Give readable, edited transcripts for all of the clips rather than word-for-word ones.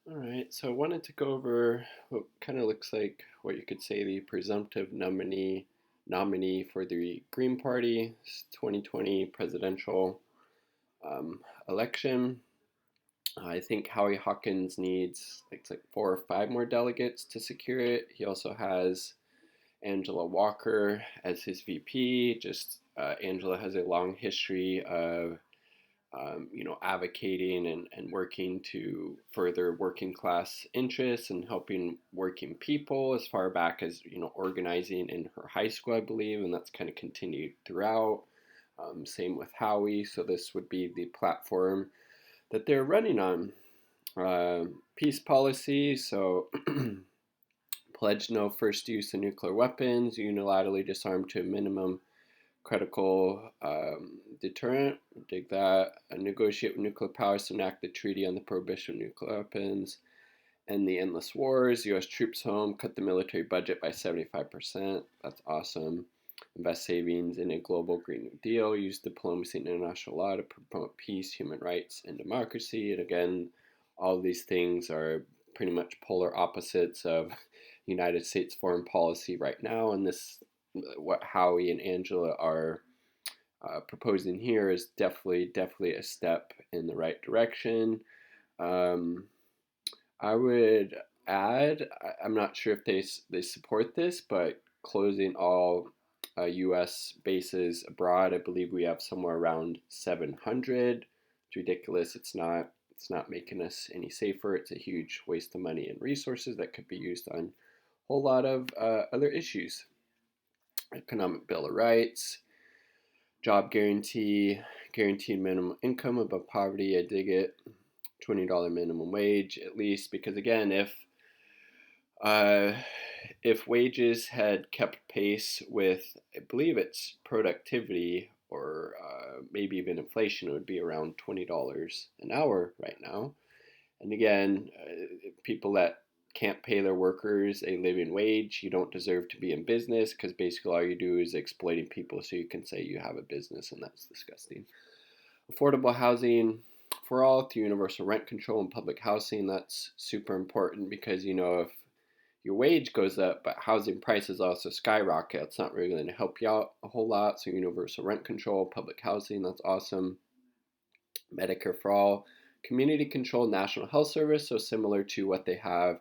All right, so I wanted to go over what kind of looks like what you could say the presumptive nominee for the Green Party's 2020 presidential um, election. I think Howie Hawkins needs like 4 or 5 more delegates to secure it. He also has Angela Walker as his VP. Angela has a long history of advocating and working to further working class interests and helping working people as far back as, organizing in her high school, I believe, and that's kind of continued throughout. Same with Howie. So this would be the platform that they're running on. Peace policy. So pledge no first use of nuclear weapons, unilaterally disarm to a minimum critical deterrent. Dig that. Negotiate with nuclear powers to enact the treaty on the prohibition of nuclear weapons. End the endless wars. U.S. troops home. Cut the military budget by 75%. That's awesome. Invest savings in a global Green New Deal. Use diplomacy and international law to promote peace, human rights, and democracy. And again, all of these things are pretty much polar opposites of United States foreign policy right now. And this, what Howie and Angela are proposing here, is definitely a step in the right direction. Um, I would add, I'm not sure if they support this, but closing all U.S. bases abroad. I believe we have somewhere around 700. It's ridiculous. It's not making us any safer. It's a huge waste of money and resources that could be used on a whole lot of other issues. Economic Bill of Rights, job guarantee, guaranteed minimum income above poverty. I dig it. $20 minimum wage at least, because again, uh, if wages had kept pace with, I believe it's productivity or maybe even inflation, it would be around $20 an hour right now. And again, people that can't pay their workers a living wage, you don't deserve to be in business, because basically all you do is exploiting people so you can say you have a business, and that's disgusting. Affordable housing for all through universal rent control and public housing. That's super important because, if your wage goes up, but housing prices also skyrocket, it's not really going to help you out a whole lot. So, universal rent control, public housing, that's awesome. Medicare for all, community controlled national health service, so similar to what they have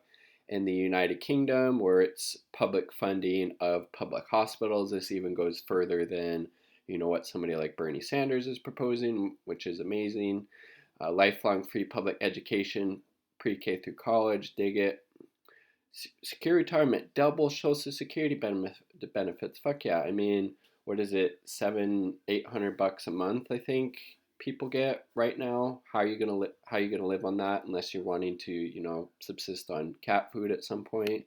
in the United Kingdom, where it's public funding of public hospitals. This even goes further than what somebody like Bernie Sanders is proposing, which is amazing. Lifelong free public education, pre-K through college, dig it. Secure retirement, double social security benefits. Fuck yeah! I mean, what is it, 700-800 bucks a month? I think people get right now. How are you gonna live on that unless you're wanting to subsist on cat food at some point?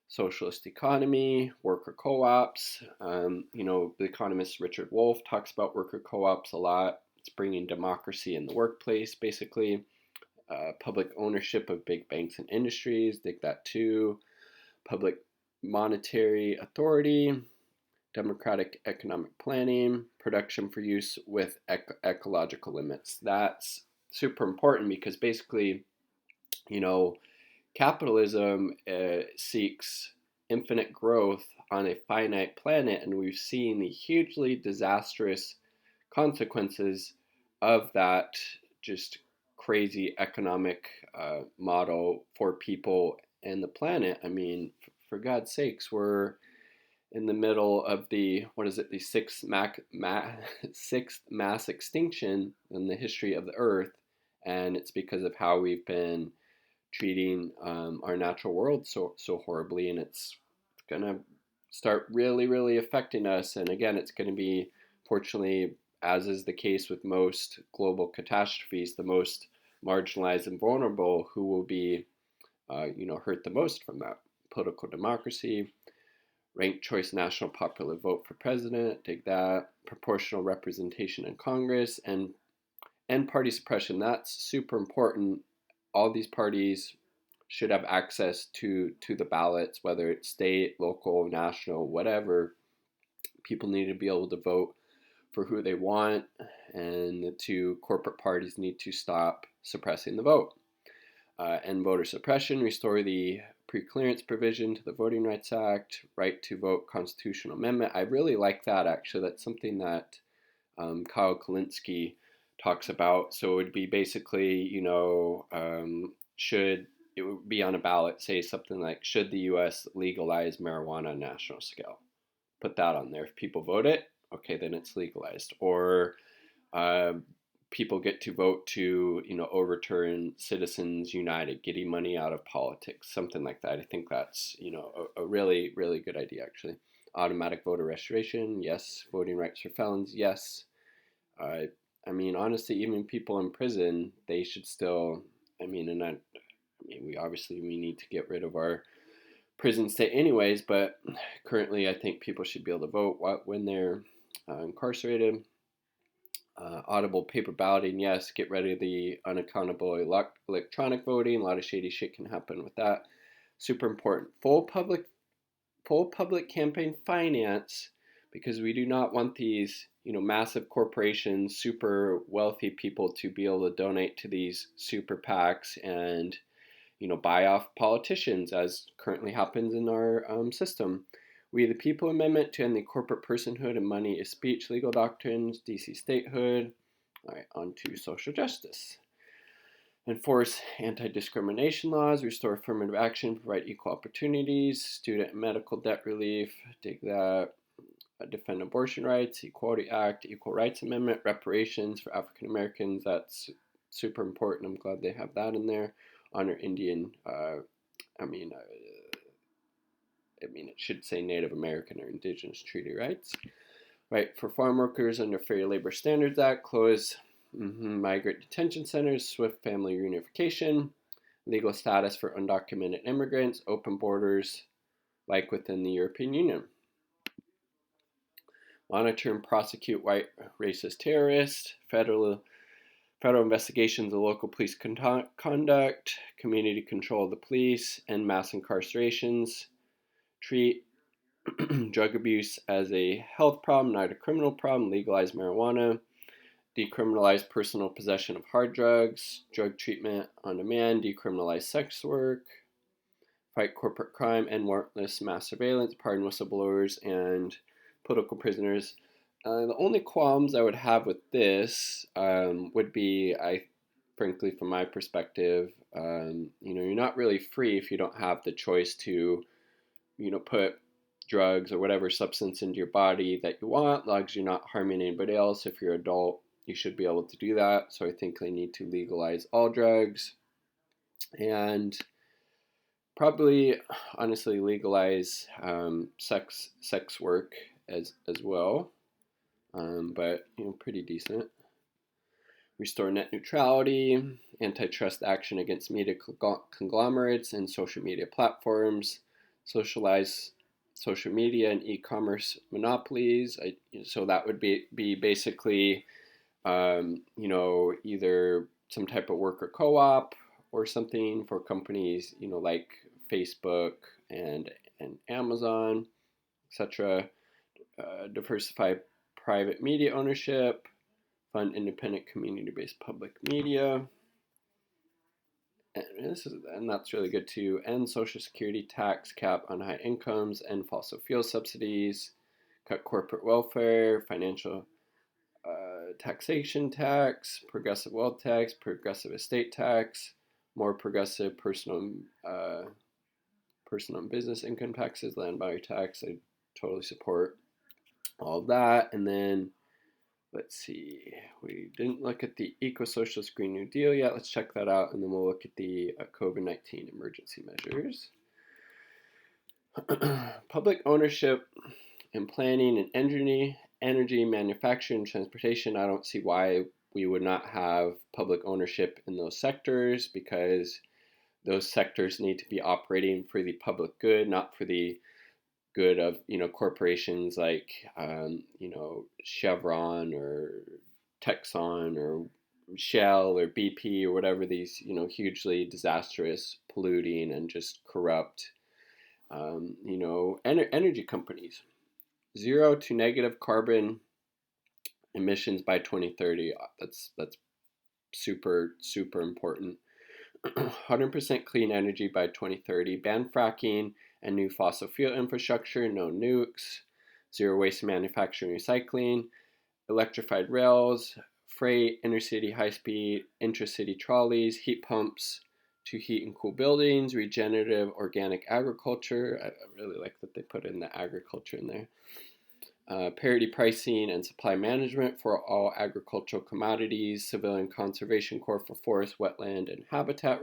Socialist economy, worker co-ops. The economist Richard Wolff talks about worker co-ops a lot. It's bringing democracy in the workplace, basically. Public ownership of big banks and industries, dig that too. Public monetary authority, democratic economic planning, production for use with ecological limits. That's super important because basically, you know, capitalism seeks infinite growth on a finite planet, and we've seen the hugely disastrous consequences of that just crazy economic model for people and the planet. I mean, for God's sakes, we're in the middle of the what is it, the sixth mass extinction in the history of the Earth, and it's because of how we've been treating our natural world so horribly, and it's gonna start really affecting us. And again, it's going to be, fortunately, as is the case with most global catastrophes, the most marginalized and vulnerable who will be hurt the most from that. Political democracy, ranked choice national popular vote for president, take that. Proportional representation in Congress, and end party suppression. That's super important. All these parties should have access to the ballots, whether it's state, local, national, whatever. People need to be able to vote for who they want, and the two corporate parties need to stop suppressing the vote. End voter suppression, restore the pre-clearance provision to the Voting Rights Act, right to vote constitutional amendment. I really like that, actually. That's something that Kyle Kalinske talks about. So it would be basically, should it would be on a ballot, say something like, should the U.S. legalize marijuana on a national scale? Put that on there. If people vote it, okay, then it's legalized. Or uh, people get to vote to, overturn Citizens United, getting money out of politics, something like that. I think that's, a really, really good idea, actually. Automatic voter restoration, yes. Voting rights for felons, yes. Uh, I mean, honestly, even people in prison, they should still. We need to get rid of our prison state, anyways. But currently, I think people should be able to vote when they're incarcerated. Audible paper balloting, yes. Get rid of the unaccountable electronic voting. A lot of shady shit can happen with that. Super important. Full public campaign finance, because we do not want these massive corporations, super wealthy people to be able to donate to these super PACs and buy off politicians, as currently happens in our system. We the People Amendment to end the corporate personhood and money is speech legal doctrines, DC statehood. All right, on to social justice. Enforce anti-discrimination laws, restore affirmative action, provide equal opportunities, student and medical debt relief, dig that, defend abortion rights, Equality Act, Equal Rights Amendment, reparations for African Americans, that's super important. I'm glad they have that in there. Honor Indian, it should say Native American or Indigenous treaty rights. Right, for farm workers under Fair Labor Standards Act, close migrant detention centers, swift family reunification, legal status for undocumented immigrants, open borders like within the European Union. Monitor and prosecute white racist terrorists, federal investigations of local police conduct, community control of the police, end mass incarcerations, treat drug abuse as a health problem, not a criminal problem, legalize marijuana, decriminalize personal possession of hard drugs, drug treatment on demand, decriminalize sex work, fight corporate crime, end warrantless mass surveillance, pardon whistleblowers and political prisoners. The only qualms I would have with this would be, frankly, from my perspective, you're not really free if you don't have the choice to, put drugs or whatever substance into your body that you want, as long as you're not harming anybody else. If you're an adult, you should be able to do that. So I think they need to legalize all drugs and probably, honestly, legalize sex work as well. But pretty decent. Restore net neutrality, antitrust action against media conglomerates and social media platforms, socialize social media and e-commerce monopolies. So that would be basically, either some type of worker co-op or something for companies, like Facebook and Amazon, etc. Diversify private media ownership, fund independent community-based public media. And that's really good too. End Social Security tax cap on high incomes, end fossil fuel subsidies, cut corporate welfare, financial taxation tax, progressive wealth tax, progressive estate tax, more progressive personal and business income taxes, land value tax. I totally support all of that. And then let's see, we didn't look at the Eco-Socialist Green New Deal yet. Let's check that out, and then we'll look at the COVID-19 emergency measures. Public ownership in planning and energy, manufacturing, transportation. I don't see why we would not have public ownership in those sectors, because those sectors need to be operating for the public good, not for the good of corporations like Chevron or Texon or Shell or BP or whatever, these hugely disastrous, polluting, and just corrupt energy companies. 0 to negative carbon emissions by 2030. That's super important. 100% clean energy by 2030, ban fracking and new fossil fuel infrastructure, no nukes, zero waste manufacturing recycling, electrified rails, freight, intercity high-speed, intracity trolleys, heat pumps to heat and cool buildings, regenerative organic agriculture. I really like that they put in the agriculture in there. Parity pricing and supply management for all agricultural commodities, civilian conservation corps for forest, wetland, and habitat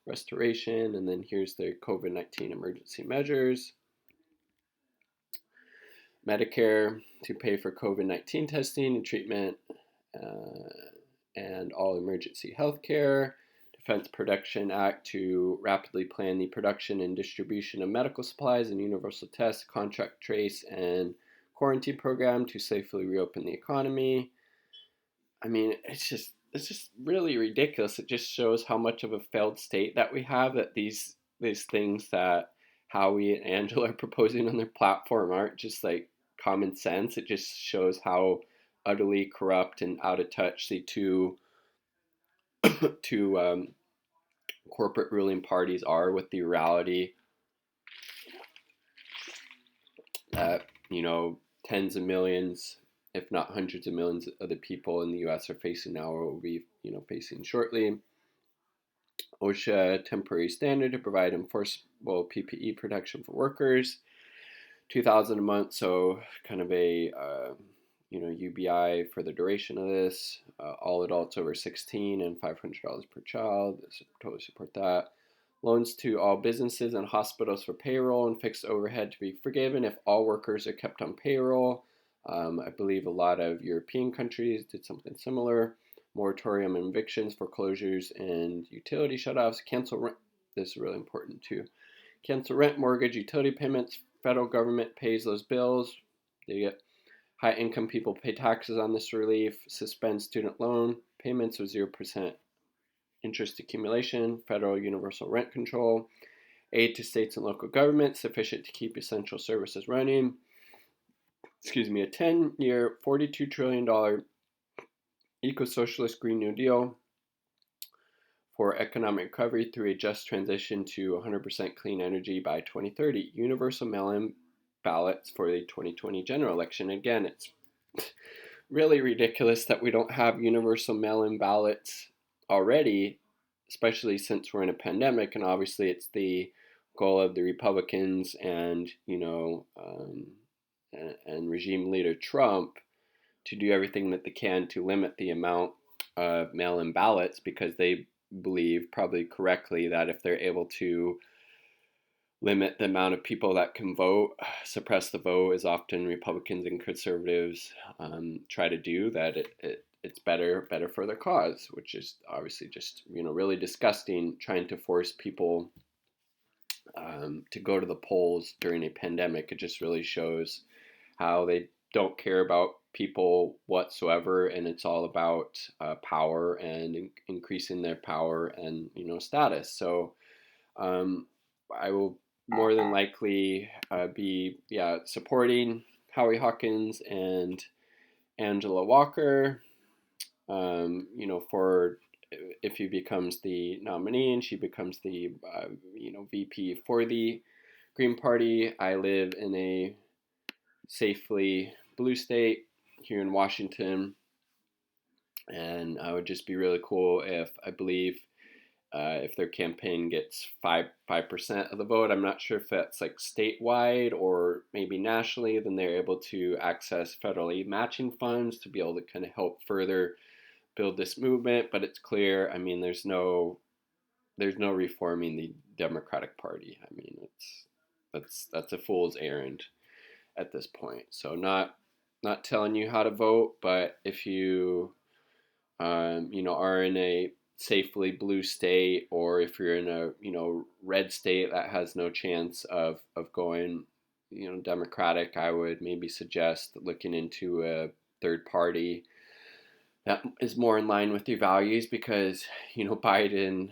restoration. And then here's the COVID-19 emergency measures. Medicare to pay for COVID-19 testing and treatment and all emergency health care. Defense Production Act to rapidly plan the production and distribution of medical supplies and universal test, contract trace, and quarantine program to safely reopen the economy. I mean, it's just really ridiculous. It just shows how much of a failed state that we have, that these things that Howie and Angela are proposing on their platform aren't just like common sense. It just shows how utterly corrupt and out of touch the two corporate ruling parties are with the reality that, tens of millions, if not hundreds of millions of the people in the US are facing now or will be, facing shortly. OSHA temporary standard to provide enforceable PPE protection for workers, $2,000 a month, so kind of a UBI for the duration of this. All adults over 16 and $500 per child. Totally support that. Loans to all businesses and hospitals for payroll and fixed overhead to be forgiven if all workers are kept on payroll. I believe a lot of European countries did something similar. Moratorium on evictions, foreclosures, and utility shutoffs. Cancel rent. This is really important too. Cancel rent, mortgage, utility payments. Federal government pays those bills. They get high income people pay taxes on this relief. Suspend student loan payments with 0% interest accumulation. Federal universal rent control. Aid to states and local governments sufficient to keep essential services running. A 10-year, $42 trillion eco-socialist Green New Deal for economic recovery through a just transition to 100% clean energy by 2030. Universal mail-in ballots for the 2020 general election. Again, it's really ridiculous that we don't have universal mail-in ballots already, especially since we're in a pandemic, and obviously it's the goal of the Republicans and and regime leader Trump to do everything that they can to limit the amount of mail-in ballots, because they believe, probably correctly, that if they're able to limit the amount of people that can vote, suppress the vote, as often Republicans and conservatives try to do, that it's better for their cause, which is obviously just really disgusting, trying to force people to go to the polls during a pandemic. It just really shows how they don't care about people whatsoever, and it's all about power and increasing their power and status. So I will more than likely be supporting Howie Hawkins and Angela Walker. For if he becomes the nominee and she becomes the VP for the Green Party. I live in a safely blue state here in Washington, and it would just be really cool if, I believe, if their campaign gets 5% of the vote. I'm not sure if that's like statewide or maybe nationally. Then they're able to access federally matching funds to be able to kind of help further build this movement. But it's clear, I mean, there's no reforming the Democratic Party. I mean, that's a fool's errand at this point. So not telling you how to vote, but if you are in a safely blue state, or if you're in a red state that has no chance of going Democratic, I would maybe suggest looking into a third party that is more in line with your values, because Biden,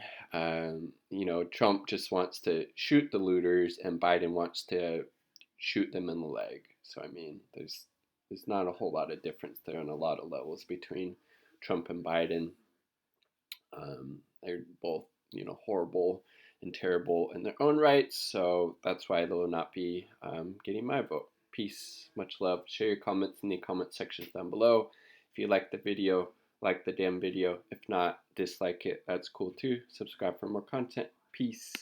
Trump just wants to shoot the looters and Biden wants to shoot them in the leg. So I mean, there's not a whole lot of difference there on a lot of levels between Trump and Biden. They're both horrible and terrible in their own rights. So that's why they will not be getting my vote. Peace, much love. Share your comments in the comment sections down below. If you like the video, like the damn video. If not, dislike it. That's cool too. Subscribe for more content. Peace.